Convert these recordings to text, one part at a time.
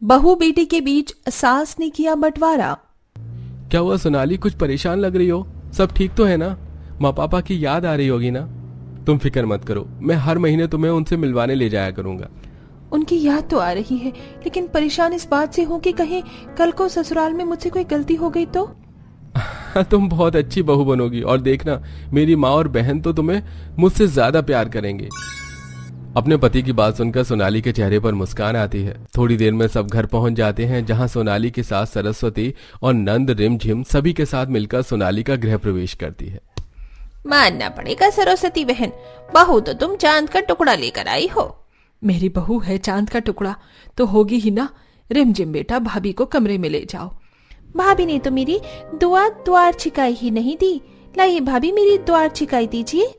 बहू बेटी के बीच सास ने किया बंटवारा। क्या हुआ सोनाली, कुछ परेशान लग रही हो? सब ठीक तो है ना? माँ पापा की याद आ रही होगी ना? तुम फिक्र मत करो, मैं हर महीने तुम्हें उनसे मिलवाने ले जाया करूंगा। उनकी याद तो आ रही है, लेकिन परेशान इस बात से हूँ कि कहीं कल को ससुराल में मुझसे कोई गलती हो गई तो। तुम बहुत अच्छी बहू बनोगी और देखना, मेरी माँ और बहन तो तुम्हें मुझसे ज्यादा प्यार करेंगे। अपने पति की बात सुनकर सोनाली के चेहरे पर मुस्कान आती है। थोड़ी देर में सब घर पहुंच जाते हैं, जहां सोनाली की सास सरस्वती और नंद रिमझिम सभी के साथ मिलकर सोनाली का गृह प्रवेश करती है। मानना पड़ेगा सरस्वती बहन, बहू तो तुम चांद का टुकड़ा लेकर आई हो। मेरी बहू है चांद का टुकड़ा तो होगी ही ना। रिमझिम बेटा, भाभी को कमरे में ले जाओ। भाभी ने तो मेरी दुआ द्वार छिकाई ही नहीं दी। लाइए भाभी, मेरी द्वार छिकाई दीजिए।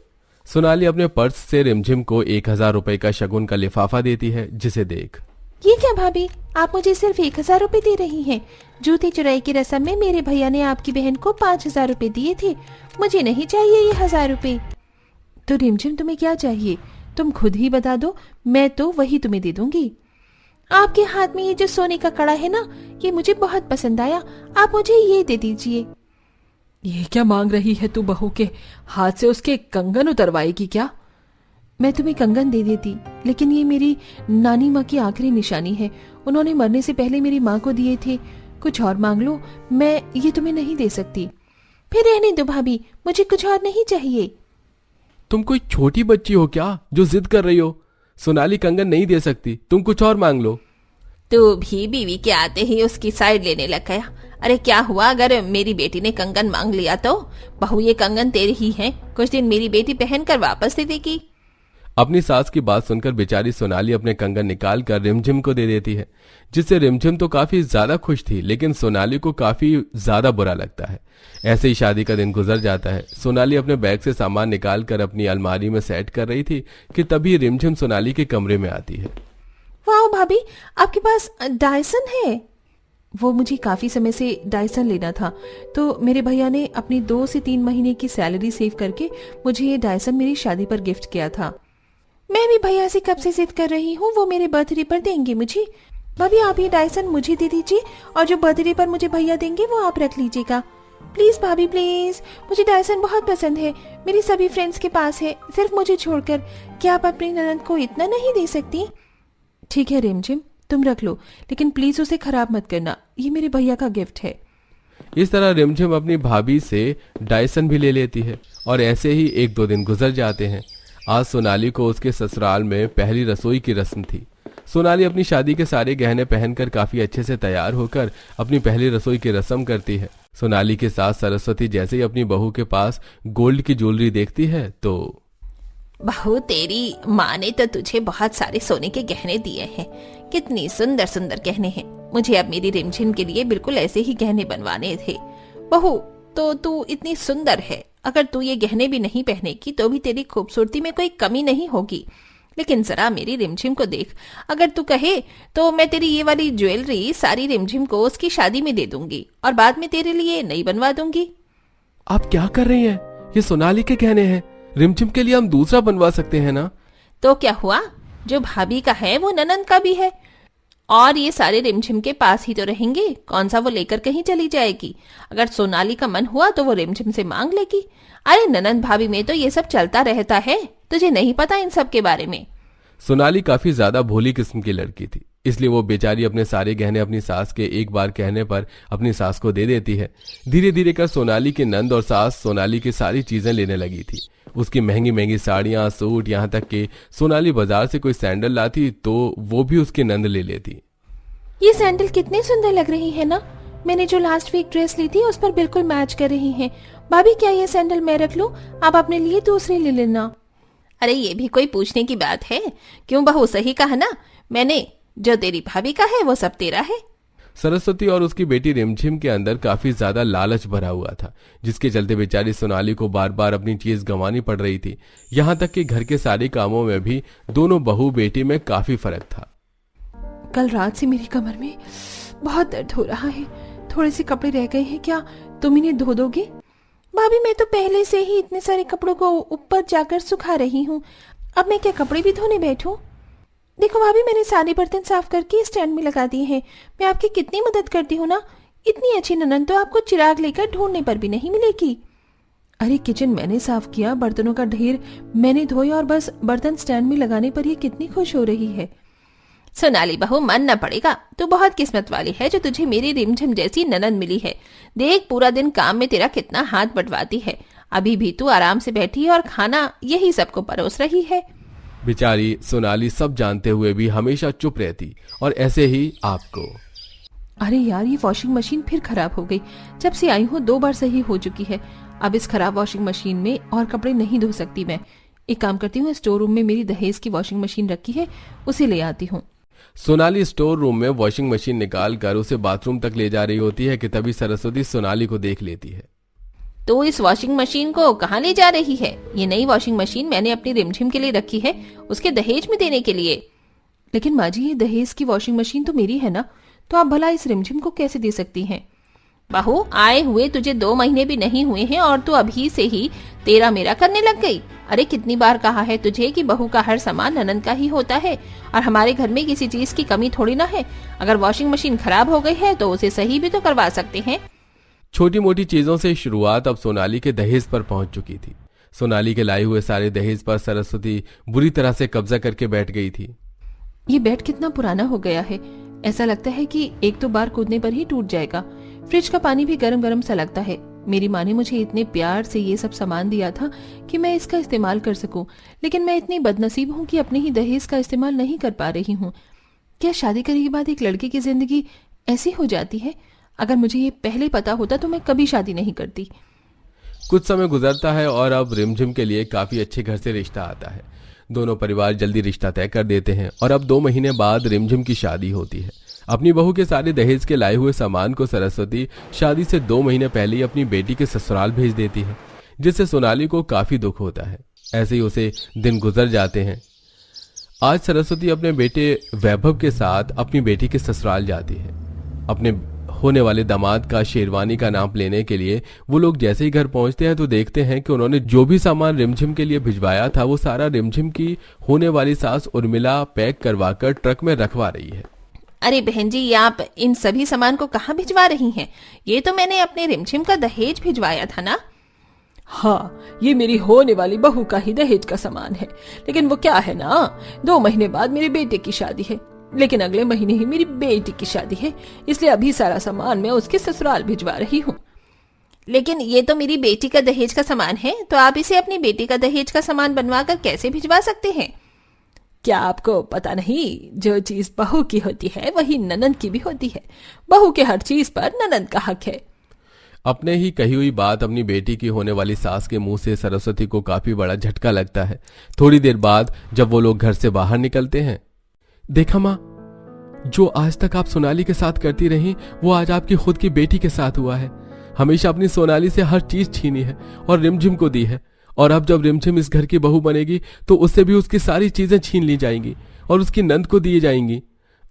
सोनाली अपने पर्स से रिमझिम को 1000 रुपए का शगुन का लिफाफा देती है, जिसे देख। ये क्या भाभी, आप मुझे सिर्फ 1000 रुपए दे रही हैं? जूती चुराई की रस्म में मेरे भैया ने आपकी बहन को 5000 रुपए दिए थे। मुझे नहीं चाहिए ये 1000 रुपए। तो रिमझिम तुम्हें क्या चाहिए? तुम खुद ही बता दो, मैं तो वही तुम्हें दे दूंगी। आपके हाथ में ये जो सोने का कड़ा है ना, ये मुझे बहुत पसंद आया, आप मुझे ये दे दीजिए। ये क्या मांग रही है तू? बहू के हाथ से उसके कंगन उतरवाएगी क्या? मैं तुम्हें कंगन दे देती, लेकिन ये मेरी नानी माँ की आखिरी निशानी है। उन्होंने मरने से पहले मेरी माँ को दिए थे। कुछ और मांग लो, मैं ये तुम्हें नहीं दे सकती। फिर रहने दो भाभी, मुझे कुछ और नहीं चाहिए। तुम कोई छोटी बच्ची हो क्या जो जिद कर रही हो? सोनाली कंगन नहीं दे सकती, तुम कुछ और मांग लो। तू भी बीवी के आते ही उसकी साइड लेने लग गया। अरे क्या हुआ अगर मेरी बेटी ने कंगन मांग लिया तो? बहू, ये कंगन तेरी ही है, कुछ दिन मेरी बेटी पहन कर वापस दे देगी। अपनी सास की बात सुनकर बेचारी सोनाली अपने कंगन निकाल कर रिमझिम को दे देती है, जिससे रिमझिम तो काफी ज्यादा खुश थी, लेकिन सोनाली को काफी ज्यादा बुरा लगता है। ऐसे ही शादी का दिन गुजर जाता है। सोनाली अपने बैग से सामान निकाल कर अपनी अलमारी में सेट कर रही थी कि तभी रिमझिम सोनाली के कमरे में आती है। वाह भाभी, आपके पास डायसन है? वो मुझे काफी समय से डायसन लेना था, तो मेरे भैया ने अपनी 2 से 3 महीने की सैलरी सेव करके मुझे ये डायसन मेरी शादी पर गिफ्ट किया था। मैं भी भैया से कब से जिद कर रही हूँ, वो मेरे बर्थडे पर देंगे मुझे। भाभी, आप ये डायसन मुझे दे दीजिए और जो बर्थडे पर मुझे भैया देंगे वो आप रख लीजिएगा। प्लीज भाभी प्लीज, मुझे डायसन बहुत पसंद है। मेरी सभी फ्रेंड्स के पास है, सिर्फ मुझे छोड़कर। क्या आप अपनी ननद को इतना नहीं दे सकती? ठीक है रिमझिम, तुम रख लो, लेकिन प्लीज उसे खराब मत करना, ये मेरे भैया का गिफ्ट है। इस तरह रिमझिम अपनी भाभी से डायसन भी ले लेती है और ऐसे ही 1-2 दिन गुजर जाते हैं। आज सोनाली को उसके ससुराल में पहली रसोई की रस्म थी। सोनाली अपनी शादी के सारे गहने पहनकर काफी अच्छे से तैयार होकर अपनी पहली रसोई की रस्म करती है। सोनाली की सास सरस्वती जैसे ही अपनी बहू के पास गोल्ड की ज्वेलरी देखती है तो, बहू, तेरी माँ ने तो तुझे बहुत सारे सोने के गहने दिए हैं। कितनी सुंदर सुंदर गहने हैं। मुझे अब मेरी रिमझिम के लिए बिल्कुल ऐसे ही गहने बनवाने थे। बहू, तो तू इतनी सुंदर है, अगर तू ये गहने भी नहीं पहनेगी तो भी तेरी खूबसूरती में कोई कमी नहीं होगी। लेकिन जरा मेरी रिमझिम को देख, अगर तू कहे तो मैं तेरी ये वाली ज्वेलरी सारी रिमझिम को उसकी शादी में दे दूंगी और बाद में तेरे लिए नई बनवा दूंगी। आप क्या कर रही हैं? ये सोनाली के गहने हैं, रिमझिम के लिए हम दूसरा बनवा सकते हैं ना? तो क्या हुआ, जो भाभी का है वो ननद का भी है, और ये सारे रिमझिम के पास ही तो रहेंगे। कौन सा वो लेकर कहीं चली जाएगी? अगर सोनाली का मन हुआ तो वो रिमझिम से मांग लेगी। अरे ननद भाभी में तो ये सब चलता रहता है, तुझे नहीं पता इन सब के बारे में? सोनाली काफी ज्यादा भोली किस्म की लड़की थी, इसलिए वो बेचारी अपने सारे गहने अपनी सास के एक बार कहने पर अपनी सास को दे देती है। धीरे धीरे कर सोनाली की नंद और सास सोनाली की सारी चीजें लेने लगी थी। उसकी महंगी महंगी साड़ियां, सूट, यहाँ तक कि सोनाली बाजार से कोई सैंडल लाती तो वो भी उसकी नंद ले लेती। ये सैंडल कितनी सुंदर लग रही है ना, मैंने जो लास्ट वीक ड्रेस ली थी उस पर बिल्कुल मैच कर रही हैं। भाभी, क्या ये सैंडल मैं रख लूं? आप अपने लिए दूसरे ले लेना। अरे ये भी कोई पूछने की बात है? क्यों बहू, सही कहा ना मैंने, जो तेरी भाभी का है वो सब तेरा है। सरस्वती और उसकी बेटी रिमझिम के अंदर काफी ज्यादा लालच भरा हुआ था, जिसके चलते बेचारी सोनाली को बार बार अपनी चीज गंवानी पड़ रही थी। यहाँ तक कि घर के सारे कामों में भी दोनों बहू बेटी में काफी फर्क था। कल रात से मेरी कमर में बहुत दर्द हो रहा है, थोड़े से कपड़े रह गए हैं, क्या तुम इन्हें धो दोगे? भाभी, मैं तो पहले से ही इतने सारे कपड़ों को ऊपर जाकर सुखा रही हूँ, अब मैं क्या कपड़े भी धोने बैठूं? देखो भाभी, मैंने सारे बर्तन साफ करके स्टैंड में लगा दिए हैं। मैं आपकी कितनी मदद करती हूँ ना। इतनी अच्छी ननद तो आपको चिराग लेकर ढूंढने पर भी नहीं मिलेगी। अरे किचन मैंने साफ किया, बर्तनों का ढेर मैंने धोया और बस बर्तन स्टैंड में लगाने पर ये कितनी खुश हो रही है। सोनाली बहू, मानना पड़ेगा, तू बहुत किस्मत वाली है जो तुझे मेरी रिमझिम जैसी ननद मिली है। देख, पूरा दिन काम में तेरा कितना हाथ बटवाती है। अभी भी तू आराम से बैठी है और खाना यही सबको परोस रही है। बेचारी सोनाली सब जानते हुए भी हमेशा चुप रहती, और ऐसे ही आपको। अरे यार, ये वॉशिंग मशीन फिर खराब हो गई। जब से आई हूँ 2 बार सही हो चुकी है। अब इस खराब वॉशिंग मशीन में और कपड़े नहीं धो सकती मैं। एक काम करती हूँ, स्टोर रूम में मेरी दहेज की वॉशिंग मशीन रखी है, उसे ले आती हूँ। सोनाली स्टोर रूम में वॉशिंग मशीन निकाल कर उसे बाथरूम तक ले जा रही होती है कि तभी सरस्वती सोनाली को देख लेती है। तो इस वॉशिंग मशीन को कहाँ ले जा रही है? ये नई वॉशिंग मशीन मैंने अपनी रिमझिम के लिए रखी है, उसके दहेज में देने के लिए। लेकिन माँ जी, ये दहेज की वॉशिंग मशीन तो मेरी है ना, तो आप भला इस रिमझिम को कैसे दे सकती हैं? बहू, आए हुए तुझे 2 महीने भी नहीं हुए हैं और तू अभी से ही तेरा मेरा करने लग गई। अरे कितनी बार कहा है तुझे कि बहू का हर सामान ननद का ही होता है, और हमारे घर में किसी चीज की कमी थोड़ी ना है। अगर वॉशिंग मशीन खराब हो गई है तो उसे सही भी तो करवा सकते हैं। छोटी मोटी चीजों से शुरुआत अब सोनाली के दहेज पर पहुंच चुकी थी। सोनाली के लाए हुए सारे दहेज पर सरस्वती बुरी तरह से कब्जा करके बैठ गई थी। ये बेड कितना पुराना हो गया है, ऐसा लगता है कि 1-2 बार कूदने पर ही टूट जाएगा। फ्रिज का पानी भी गरम गरम सा लगता है। मेरी माँ ने मुझे इतने प्यार से ये सब सामान दिया था कि मैं इसका इस्तेमाल कर सकूं, लेकिन मैं इतनी बदनसीब हूँ कि अपने ही दहेज का इस्तेमाल नहीं कर पा रही हूँ। क्या शादी करने के बाद एक लड़के की जिंदगी ऐसी हो जाती है? अगर मुझे ये पहले पता होता तो मैं कभी शादी नहीं करती। कुछ समय गुजरता है और अब रिमझिम के लिए काफी अच्छे घर से रिश्ता आता है। दोनों परिवार जल्दी रिश्ता तय कर देते हैं और अब 2 महीने बाद रिमझिम की शादी होती है। अपनी बहू के सारे दहेज के लाए हुए सामान को सरस्वती शादी से 2 महीने पहले ही अपनी बेटी के ससुराल भेज देती है, जिससे सोनाली को काफी दुख होता है। ऐसे ही उसे दिन गुजर जाते हैं। आज सरस्वती अपने बेटे वैभव के साथ अपनी बेटी के ससुराल जाती है। अपने होने वाले दामाद का शेरवानी का नाप लेने के लिए वो लोग जैसे ही घर पहुंचते हैं तो देखते हैं कि उन्होंने जो भी सामान रिमझिम के लिए भिजवाया था वो सारा रिमझिम की होने वाली सास उर्मिला पैक करवाकर ट्रक में रखवा रही है। अरे बहन जी, आप इन सभी सामान को कहाँ भिजवा रही हैं? ये तो मैंने अपने रिमझिम का दहेज भिजवाया था ना। हाँ, ये मेरी होने वाली बहू का ही दहेज का सामान है, लेकिन वो क्या है ना, 2 महीने बाद मेरे बेटे की शादी है, लेकिन अगले महीने ही मेरी बेटी की शादी है, इसलिए अभी सारा सामान मैं उसके ससुराल भिजवा रही हूँ। लेकिन ये तो मेरी बेटी का दहेज का सामान है, तो आप इसे अपनी बेटी का दहेज का सामान बनवा कर कैसे भिजवा सकते हैं? क्या आपको पता नहीं, जो चीज बहू की होती है वही ननद की भी होती है। बहू के हर चीज पर ननद का हक है। अपने ही कही हुई बात अपनी बेटी की होने वाली सास के मुंह से सरस्वती को काफी बड़ा झटका लगता है। थोड़ी देर बाद जब वो लोग घर से बाहर निकलते हैं, देखा माँ, जो आज तक आप सोनाली के साथ करती रही वो आज आपकी खुद की बेटी के साथ हुआ है। हमेशा अपनी सोनाली से हर चीज छीनी है और रिमझिम को दी है, और अब जब रिमझिम इस घर की बहू बनेगी तो उससे भी उसकी सारी चीजें छीन ली जाएंगी और उसकी नंद को दी जाएंगी।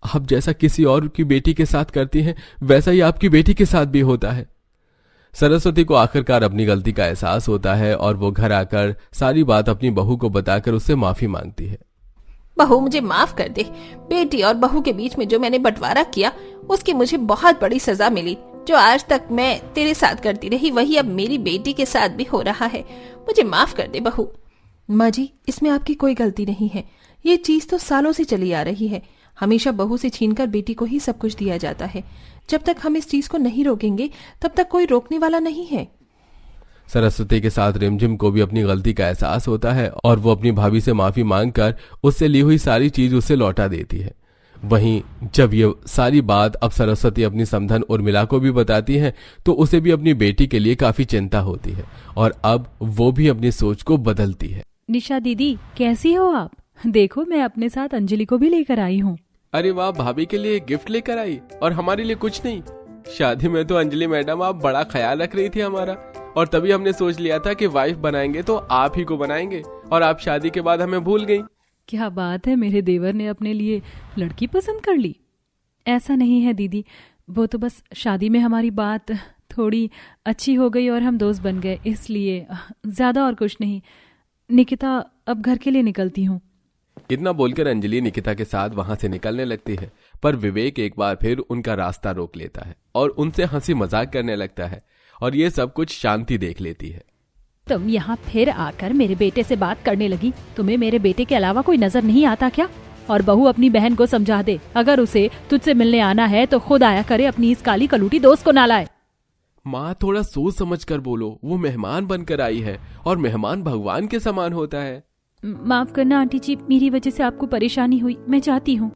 आप जैसा किसी और की बेटी के साथ करती हैं वैसा ही आपकी बेटी के साथ भी होता है। सरस्वती को आखिरकार अपनी गलती का एहसास होता है और वो घर आकर सारी बात अपनी बहू को बताकर उससे माफी मांगती है। बहू, मुझे माफ कर दे। बेटी और बहू के बीच में जो मैंने बंटवारा किया उसकी मुझे बहुत बड़ी सजा मिली। जो आज तक मैं तेरे साथ करती रही वही अब मेरी बेटी के साथ भी हो रहा है। मुझे माफ कर दे बहू। माँ जी, इसमें आपकी कोई गलती नहीं है। ये चीज तो सालों से चली आ रही है। हमेशा बहू से छीनकर बेटी को ही सब कुछ दिया जाता है। जब तक हम इस चीज को नहीं रोकेंगे तब तक कोई रोकने वाला नहीं है। सरस्वती के साथ रिमझिम को भी अपनी गलती का एहसास होता है और वो अपनी भाभी से माफी मांगकर उससे ली हुई सारी चीज उसे लौटा देती है। वहीं जब ये सारी बात अब सरस्वती अपनी समधन उर्मिला को भी बताती है तो उसे भी अपनी बेटी के लिए काफी चिंता होती है और अब वो भी अपनी सोच को बदलती है। निशा दीदी, कैसी हो आप? देखो, मैं अपने साथ अंजलि को भी लेकर आई हूँ। अरे वाह, भाभी के लिए गिफ्ट लेकर आई और हमारे लिए कुछ नहीं। शादी में तो अंजलि मैडम आप बड़ा ख्याल रख रही थी हमारा, और तभी हमने सोच लिया था कि वाइफ बनाएंगे तो आप ही को बनाएंगे, और आप शादी के बाद हमें भूल गई। क्या बात है, मेरे देवर ने अपने लिए लड़की पसंद कर ली। ऐसा नहीं है दीदी, वो तो बस शादी में हमारी बात थोड़ी अच्छी हो गई और हम दोस्त बन गए, इसलिए ज्यादा और कुछ नहीं। निकिता, अब घर के लिए निकलती हूँ। इतना बोलकर अंजलि निकिता के साथ वहां से निकलने लगती है, पर विवेक एक बार फिर उनका रास्ता रोक लेता है और उनसे हंसी मजाक करने लगता है और ये सब कुछ शांति देख लेती है। तुम यहाँ फिर आकर मेरे बेटे से बात करने लगी। तुम्हें मेरे बेटे के अलावा कोई नजर नहीं आता क्या? और बहू अपनी बहन को समझा दे, अगर उसे तुझसे मिलने आना है तो खुद आया करे, अपनी इस काली कलूटी दोस्त को ना लाए। माँ थोड़ा सोच समझ कर बोलो, वो मेहमान बनकर आई है और मेहमान भगवान के समान होता है। माफ करना आंटी जी, मेरी वजह से आपको परेशानी हुई, मैं चाहती हूँ।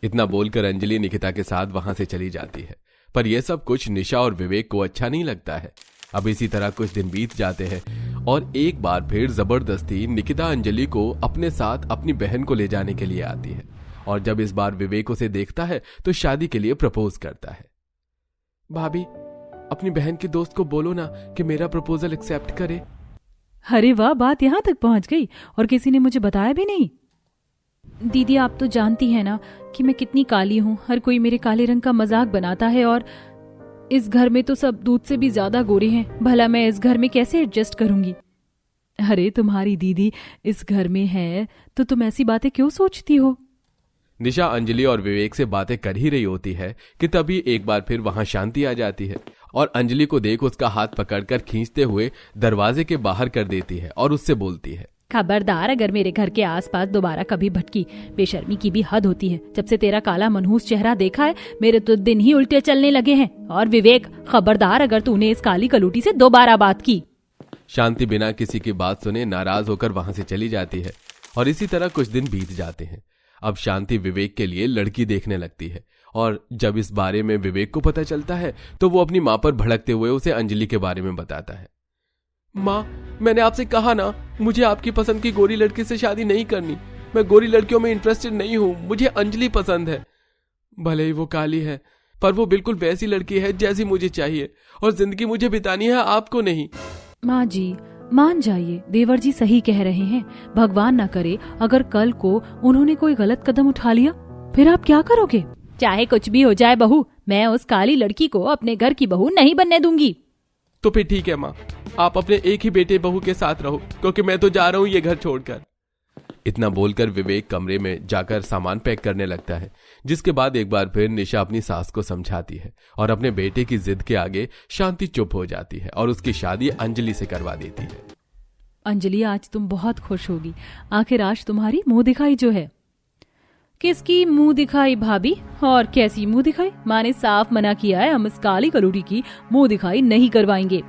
इतना बोलकर अंजलि निकिता के साथ वहां से चली जाती है, पर यह सब कुछ निशा और विवेक को अच्छा नहीं लगता है। अब इसी तरह कुछ दिन बीत जाते हैं और एक बार फिर जबरदस्ती निकिता अंजलि को अपने साथ अपनी बहन को ले जाने के लिए आती है और जब इस बार विवेक उसे देखता है तो शादी के लिए प्रपोज करता है। भाभी, अपनी बहन की दोस्त को बोलो ना कि मेरा प्रपोजल एक्सेप्ट करे। अरे वाह, बात यहाँ तक पहुँच गई और किसी ने मुझे बताया भी नहीं। दीदी, आप तो जानती है ना कि मैं कितनी काली हूँ। हर कोई मेरे काले रंग का मजाक बनाता है और इस घर में तो सब दूध से भी ज्यादा गोरे हैं। भला मैं इस घर में कैसे एडजस्ट करूंगी? अरे तुम्हारी दीदी इस घर में है तो तुम ऐसी बातें क्यों सोचती हो? निशा अंजलि और विवेक से बातें कर ही रही होती है कि तभी एक बार फिर वहां शांति आ जाती है और अंजलि को देख उसका हाथ पकड़कर खींचते हुए दरवाजे के बाहर कर देती है और उससे बोलती है, खबरदार, अगर मेरे घर के आसपास दोबारा कभी भटकी। बेशर्मी की भी हद होती है। जब से तेरा काला मनहूस चेहरा देखा है मेरे तो दिन ही उल्टे चलने लगे हैं। और विवेक, खबरदार अगर तूने इस काली कलूटी से दोबारा बात की। शांति बिना किसी की बात सुने नाराज होकर वहां से चली जाती है और इसी तरह कुछ दिन बीत जाते हैं। अब शांति विवेक के लिए लड़की देखने लगती है और जब इस बारे में विवेक को पता चलता है तो वो अपनी माँ पर भड़कते हुए उसे अंजलि के बारे में बताता है। माँ, मैंने आपसे कहा ना, मुझे आपकी पसंद की गोरी लड़की से शादी नहीं करनी। मैं गोरी लड़कियों में इंटरेस्टेड नहीं हूँ, मुझे अंजलि पसंद है। भले ही वो काली है पर वो बिल्कुल वैसी लड़की है जैसी मुझे चाहिए और जिंदगी मुझे बितानी है, आपको नहीं। माँ जी, मान जाइए, देवर जी सही कह रहे हैं। भगवान ना करे अगर कल को उन्होंने कोई गलत कदम उठा लिया, फिर आप क्या करोगे? चाहे कुछ भी हो जाए बहू, मैं उस काली लड़की को अपने घर की बहू नहीं बनने दूंगी। तो फिर ठीक है माँ, आप अपने एक ही बेटे बहू के साथ रहो, क्योंकि मैं तो जा रहा हूँ ये घर छोड़कर। इतना बोलकर विवेक कमरे में जाकर सामान पैक करने लगता है, जिसके बाद एक बार फिर निशा अपनी सास को समझाती है और अपने बेटे की जिद के आगे शांति चुप हो जाती है और उसकी शादी अंजलि से करवा देती है। अंजलि, आज तुम बहुत खुश होगी। आखिर आज तुम्हारी मुंह दिखाई जो है। किसकी मुंह दिखाई भाभी? और कैसी मुंह दिखाई? माँ ने साफ मना किया है, हम इस काली कलूटी की मुंह दिखाई नहीं करवाएंगे।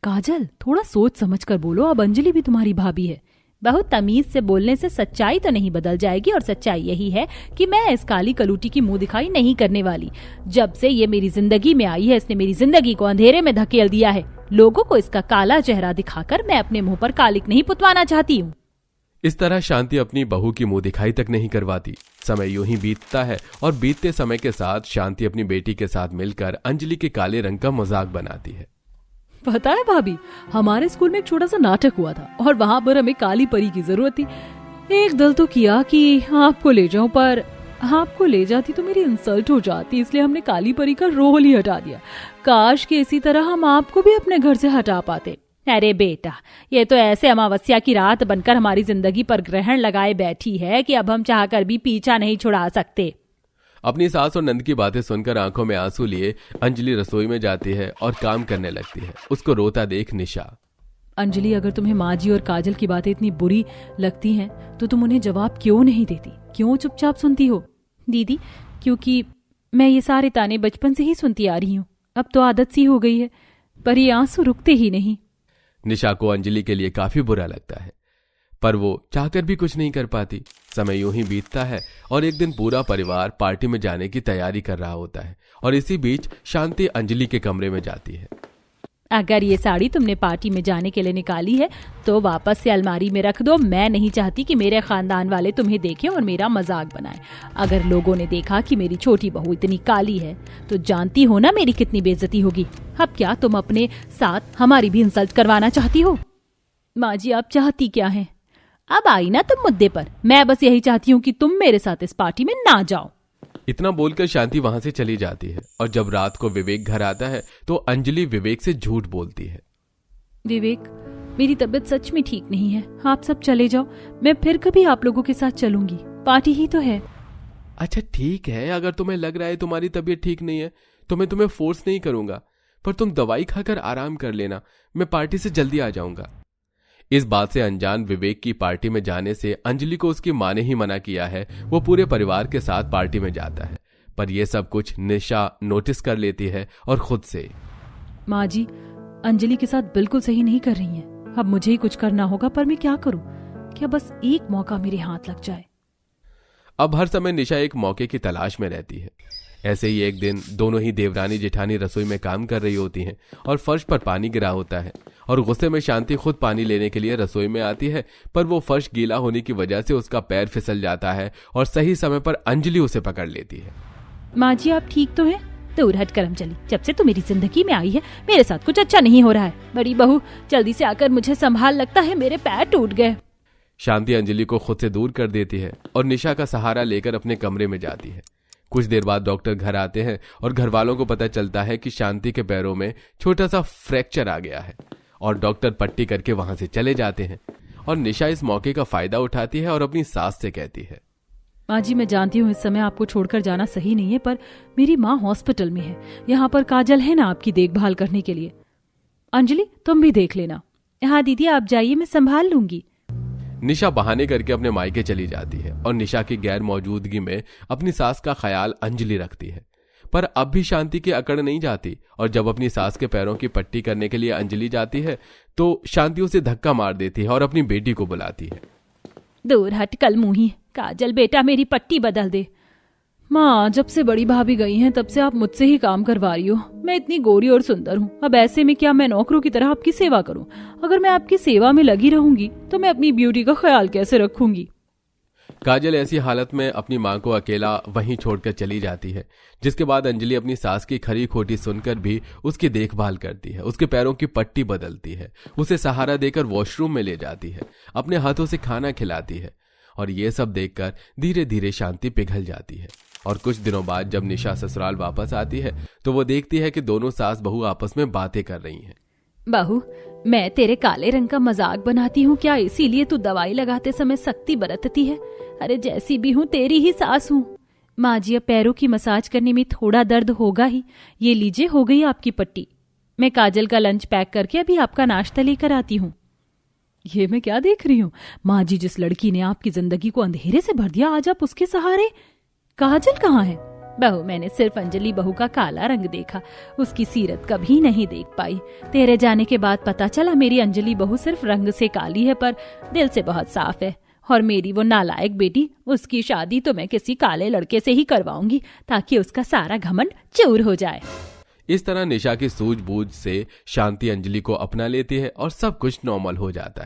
काजल, थोड़ा सोच समझ कर बोलो, अब अंजलि भी तुम्हारी भाभी है। बहुत तमीज से बोलने से सच्चाई तो नहीं बदल जाएगी और सच्चाई यही है कि मैं इस काली कलूटी की मुंह दिखाई नहीं करने वाली। जब से ये मेरी जिंदगी में आई है इसने मेरी जिंदगी को अंधेरे में धकेल दिया है। लोगों को इसका काला चेहरा दिखाकर मैं अपने मुंह पर कालिक नहीं पुतवाना चाहती हूँ। इस तरह शांति अपनी बहू की मुंह दिखाई तक नहीं करवाती। समय यूं ही बीतता है और बीतते समय के साथ शांति अपनी बेटी के साथ मिलकर अंजलि के काले रंग का मजाक बनाती है। पता है भाभी, हमारे स्कूल में एक छोटा सा नाटक हुआ था और वहाँ पर हमें काली परी की जरूरत थी। एक दल तो किया कि आपको ले जाऊं, पर आपको ले जाती तो मेरी इंसल्ट हो जाती, इसलिए हमने काली परी का रोल ही हटा दिया। काश कि इसी तरह हम आपको भी अपने घर से हटा पाते। अरे बेटा, ये तो ऐसे अमावस्या की रात बनकर हमारी जिंदगी पर ग्रहण लगाए बैठी है कि अब हम चाहकर भी पीछा नहीं छुड़ा सकते। अपनी सास और नंद की बातें सुनकर आंखों में आंसू लिए अंजलि रसोई में जाती है और काम करने लगती है। उसको रोता देख निशा, अंजलि, अगर तुम्हें माँ जी और काजल की बातें इतनी बुरी लगती हैं तो तुम उन्हें जवाब क्यों नहीं देती? क्यों चुपचाप सुनती हो? दीदी, क्योंकि मैं ये सारे ताने बचपन से ही सुनती आ रही हूँ। अब तो आदत सी हो गई है, पर ये आंसू रुकते ही नहीं। निशा को अंजलि के लिए काफी बुरा लगता है, पर वो चाहकर भी कुछ नहीं कर पाती। समय यूं ही बीतता है और एक दिन पूरा परिवार पार्टी में जाने की तैयारी कर रहा होता है और इसी बीच शांति अंजलि के कमरे में जाती है। अगर ये साड़ी तुमने पार्टी में जाने के लिए निकाली है तो वापस से अलमारी में रख दो। मैं नहीं चाहती कि मेरे खानदान वाले तुम्हें देखें और मेरा मजाक बनाएं। अगर लोगों ने देखा कि मेरी छोटी बहू इतनी काली है तो जानती हो ना मेरी कितनी बेइज्जती होगी। अब क्या तुम अपने साथ हमारी भी इंसल्ट करवाना चाहती हो? माँ जी, आप चाहती क्या हैं? अब आई ना तुम मुद्दे पर। मैं बस यही चाहती हूँ कि तुम मेरे साथ इस पार्टी में ना जाओ। इतना बोलकर शांति वहां से चली जाती है और जब रात को विवेक घर आता है तो अंजलि विवेक से झूठ बोलती है। विवेक, मेरी तबीयत सच में ठीक नहीं है। आप सब चले जाओ, मैं फिर कभी आप लोगों के साथ चलूंगी, पार्टी ही तो है। अच्छा ठीक है, अगर तुम्हें लग रहा है तुम्हारी तबीयत ठीक नहीं है तो मैं तुम्हें फोर्स नहीं करूंगा, पर तुम दवाई खाकर आराम कर लेना, मैं पार्टी से जल्दी आ जाऊंगा। इस बात से अनजान विवेक की पार्टी में जाने से अंजलि को उसकी माँ ने ही मना किया है। वो पूरे परिवार के साथ पार्टी में जाता है, पर यह सब कुछ निशा नोटिस कर लेती है और खुद से, माँ जी, अंजलि के साथ बिल्कुल सही नहीं कर रही हैं। अब मुझे ही कुछ करना होगा, पर मैं क्या करूं? क्या बस एक मौका मेरे हाथ लग जाए। अब हर समय निशा एक मौके की तलाश में रहती है। ऐसे ही एक दिन दोनों ही देवरानी जेठानी रसोई में काम कर रही होती हैं और फर्श पर पानी गिरा होता है और गुस्से में शांति खुद पानी लेने के लिए रसोई में आती है, पर वो फर्श गीला होने की वजह से उसका पैर फिसल जाता है और सही समय पर अंजलि उसे पकड़ लेती है। माँ जी, आप ठीक तो हैं? दूर हट करम चली, जब से तू मेरी जिंदगी में आई है मेरे साथ कुछ अच्छा नहीं हो रहा है। बड़ी बहू, जल्दी से आकर मुझे संभाल, लगता है मेरे पैर टूट गए। शांति अंजलि को खुद से दूर कर देती है और निशा का सहारा लेकर अपने कमरे में जाती है। कुछ देर बाद डॉक्टर घर आते हैं और घर वालों को पता चलता है कि शांति के पैरों में छोटा सा फ्रैक्चर आ गया है और डॉक्टर पट्टी करके वहां से चले जाते हैं। और निशा इस मौके का फायदा उठाती है और अपनी सास से कहती है, माँ जी, मैं जानती हूँ इस समय आपको छोड़कर जाना सही नहीं है, पर मेरी माँ हॉस्पिटल में है, यहाँ पर काजल है ना आपकी देखभाल करने के लिए। अंजलि, तुम भी देख लेना। हाँ दीदी, आप जाइए, मैं संभाल लूंगी। निशा बहाने करके अपने मायके चली जाती है और निशा की गैर मौजूदगी में अपनी सास का ख्याल अंजलि रखती है। पर अब भी शांति की अकड़ नहीं जाती और जब अपनी सास के पैरों की पट्टी करने के लिए अंजलि जाती है तो शांति उसे धक्का मार देती है और अपनी बेटी को बुलाती है। दूर हट कल मुंही, काजल बेटा मेरी पट्टी बदल दे। माँ, जब से बड़ी भाभी गई हैं तब से आप मुझसे ही काम करवा रही हो। मैं इतनी गोरी और सुंदर हूँ, अब ऐसे में क्या मैं नौकरों की तरह आपकी सेवा करूँ? अगर मैं आपकी सेवा में लगी रहूंगी तो मैं अपनी ब्यूटी का ख्याल कैसे रखूंगी? काजल ऐसी हालत में अपनी मां को अकेला वहीं छोड़कर चली जाती है, जिसके बाद अंजलि अपनी सास की खरी खोटी सुनकर भी उसकी देखभाल करती है, उसके पैरों की पट्टी बदलती है, उसे सहारा देकर वॉशरूम में ले जाती है, अपने हाथों से खाना खिलाती है। और ये सब देखकर धीरे धीरे शांति पिघल जाती है। और कुछ दिनों बाद जब निशा ससुराल वापस आती है तो वो देखती है कि दोनों सास बहू आपस में बातें कर रही हैं। बहू, मैं तेरे काले रंग का मजाक बनाती हूँ क्या, इसीलिए तू दवाई लगाते समय सख्ती बरतती है? अरे जैसी भी हूँ तेरी ही सास हूँ। माँ जी, अब पैरों की मसाज करने में थोड़ा दर्द होगा ही। ये लीजिए, हो गई आपकी पट्टी। मैं काजल का लंच पैक करके अभी आपका नाश्ता लेकर आती हूँ। ये मैं क्या देख रही हूँ? माँ जी, जिस लड़की ने आपकी जिंदगी को अंधेरे से भर दिया, आज आप उसके सहारे। काजल कहाँ है? बहू, मैंने सिर्फ अंजलि बहू का काला रंग देखा, उसकी सीरत कभी नहीं देख पाई। तेरे जाने के बाद पता चला मेरी अंजलि बहू सिर्फ रंग से काली है पर दिल से बहुत साफ है। और मेरी वो नालायक बेटी, उसकी शादी तो मैं किसी काले लड़के से ही करवाऊंगी ताकि उसका सारा घमंड चूर हो जाए। इस तरह निशा की सूझबूझ से शांति अंजलि को अपना लेती है और सब कुछ नॉर्मल हो जाता है।